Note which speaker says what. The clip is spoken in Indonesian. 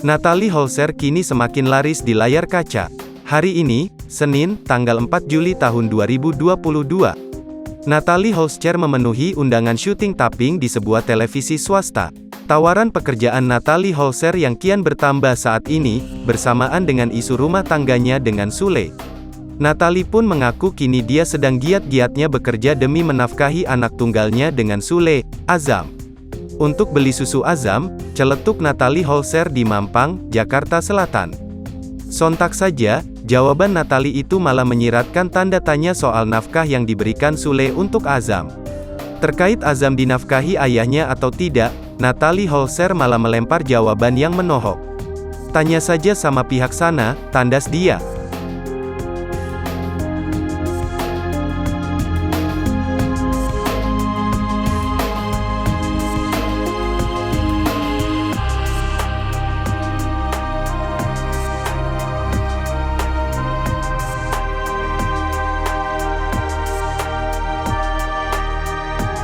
Speaker 1: Natalie Holzer kini semakin laris di layar kaca. Hari ini, Senin, tanggal 4 Juli tahun 2022. Natalie Holzer memenuhi undangan syuting tapping di sebuah televisi swasta. Tawaran pekerjaan Natalie Holzer yang kian bertambah saat ini, bersamaan dengan isu rumah tangganya dengan Sule. Natalie pun mengaku kini dia sedang giat-giatnya bekerja demi menafkahi anak tunggalnya dengan Sule, Azam. Untuk beli susu Azam, celetuk Natalie Holzer di Mampang, Jakarta Selatan. Sontak saja, jawaban Natalie itu malah menyiratkan tanda tanya soal nafkah yang diberikan Sule untuk Azam. Terkait Azam dinafkahi ayahnya atau tidak, Natalie Holzer malah melempar jawaban yang menohok. "Tanya saja sama pihak sana," tandas dia.